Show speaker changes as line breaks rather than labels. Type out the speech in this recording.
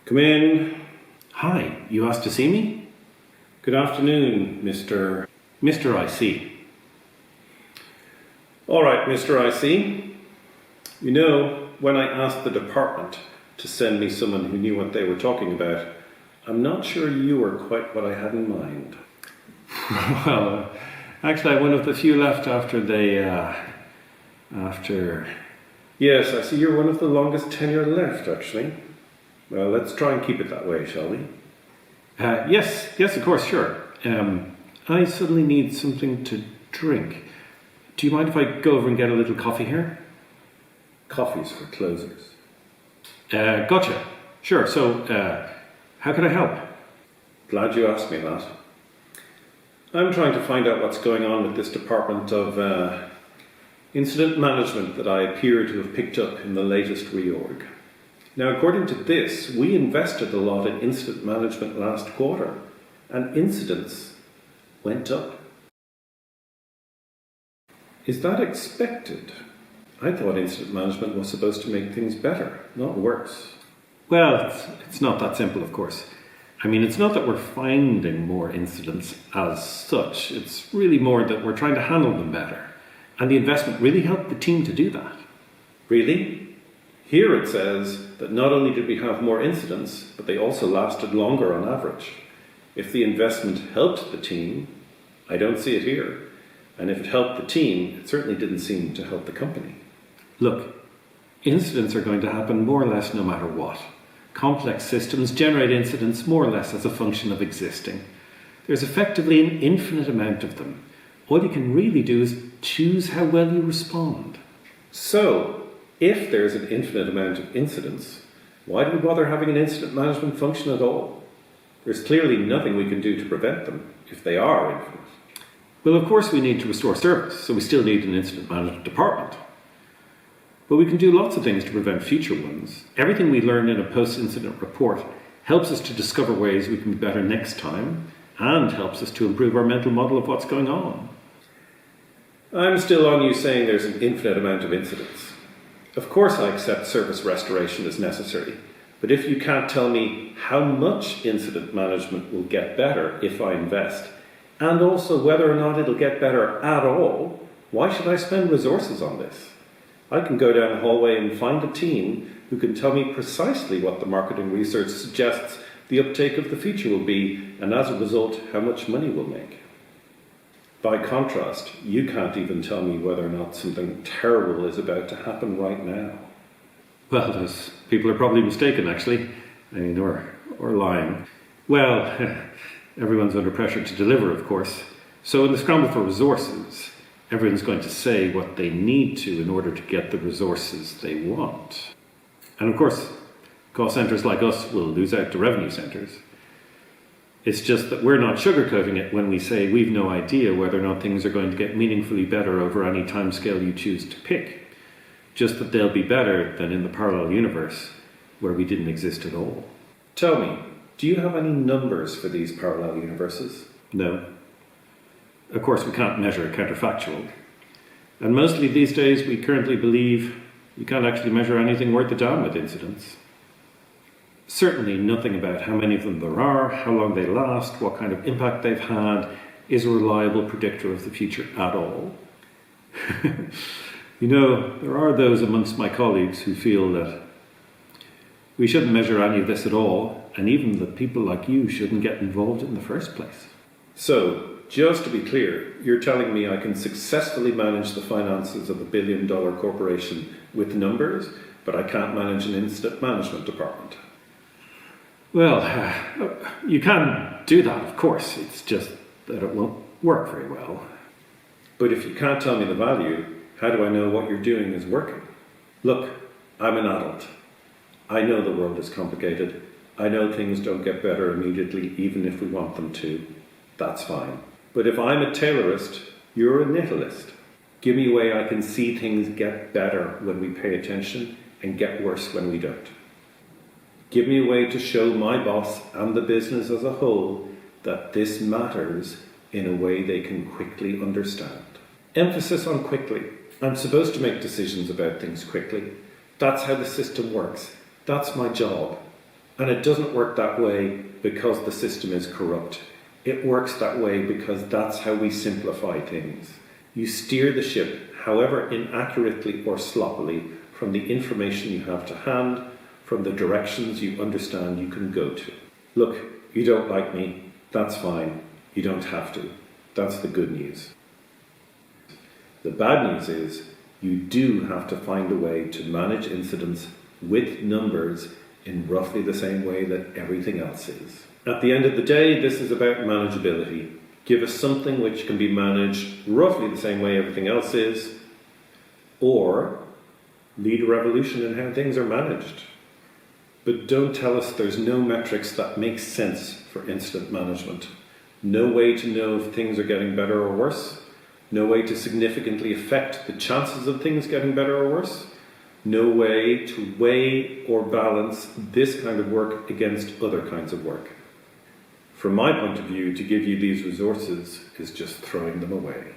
Come in.
Hi, you asked to see me?
Good afternoon, Mr.
IC.
All right, Mr. IC. You know, when I asked the department to send me someone who knew what they were talking about, I'm not sure you were quite what I had in mind.
Well, actually, I'm one of the few left after
Yes, I see you're one of the longest tenure left, actually. Well, let's try and keep it that way, shall we?
Yes, of course, sure. I suddenly need something to drink. Do you mind if I go over and get a little coffee here?
Coffee's for closers.
Gotcha. Sure, so, how can I help?
Glad you asked me that. I'm trying to find out what's going on with this department of incident management that I appear to have picked up in the latest reorg. Now, according to this, we invested a lot in incident management last quarter, and incidents went up. Is that expected? I thought incident management was supposed to make things better, not worse.
Well, it's not that simple, of course. I mean, it's not that we're finding more incidents as such. It's really more that we're trying to handle them better. And the investment really helped the team to do that.
Really? Here it says that not only did we have more incidents, but they also lasted longer on average. If the investment helped the team, I don't see it here. And if it helped the team, it certainly didn't seem to help the company.
Look, incidents are going to happen more or less no matter what. Complex systems generate incidents more or less as a function of existing. There's effectively an infinite amount of them. All you can really do is choose how well you respond.
So, if there's an infinite amount of incidents, why do we bother having an incident management function at all? There's clearly nothing we can do to prevent them, if they are infinite.
Well, of course we need to restore service, so we still need an incident management department. But we can do lots of things to prevent future ones. Everything we learn in a post-incident report helps us to discover ways we can be better next time, and helps us to improve our mental model of what's going on.
I'm still on you saying there's an infinite amount of incidents. Of course I accept service restoration is necessary, but if you can't tell me how much incident management will get better if I invest, and also whether or not it'll get better at all, why should I spend resources on this? I can go down the hallway and find a team who can tell me precisely what the marketing research suggests the uptake of the feature will be, and as a result, how much money we'll make. By contrast, you can't even tell me whether or not something terrible is about to happen right now.
Well, those people are probably mistaken, actually. I mean, or lying. Well, everyone's under pressure to deliver, of course. So in the scramble for resources, everyone's going to say what they need to in order to get the resources they want. And of course, cost centres like us will lose out to revenue centres. It's just that we're not sugarcoating it when we say we've no idea whether or not things are going to get meaningfully better over any timescale you choose to pick. Just that they'll be better than in the parallel universe where we didn't exist at all.
Tell me, do you have any numbers for these parallel universes?
No. Of course, we can't measure a counterfactual. And mostly these days we currently believe we can't actually measure anything worth a damn with incidents. Certainly nothing about how many of them there are, how long they last, what kind of impact they've had is a reliable predictor of the future at all. You know, there are those amongst my colleagues who feel that we shouldn't measure any of this at all, and even that people like you shouldn't get involved in the first place.
So, just to be clear, you're telling me I can successfully manage the finances of a billion-dollar corporation with numbers, but I can't manage an incident management department?
Well, you can do that, of course. It's just that it won't work very well.
But if you can't tell me the value, how do I know what you're doing is working? Look, I'm an adult. I know the world is complicated. I know things don't get better immediately, even if we want them to. That's fine. But if I'm a tailorist, you're a nihilist. Give me a way I can see things get better when we pay attention and get worse when we don't. Give me a way to show my boss and the business as a whole that this matters in a way they can quickly understand. Emphasis on quickly. I'm supposed to make decisions about things quickly. That's how the system works. That's my job. And it doesn't work that way because the system is corrupt. It works that way because that's how we simplify things. You steer the ship, however inaccurately or sloppily, from the information you have to hand, from the directions you understand you can go to. Look, you don't like me, that's fine. You don't have to. That's the good news. The bad news is you do have to find a way to manage incidents with numbers in roughly the same way that everything else is. At the end of the day, this is about manageability. Give us something which can be managed roughly the same way everything else is, or lead a revolution in how things are managed. But don't tell us there's no metrics that make sense for incident management. No way to know if things are getting better or worse. No way to significantly affect the chances of things getting better or worse. No way to weigh or balance this kind of work against other kinds of work. From my point of view, to give you these resources is just throwing them away.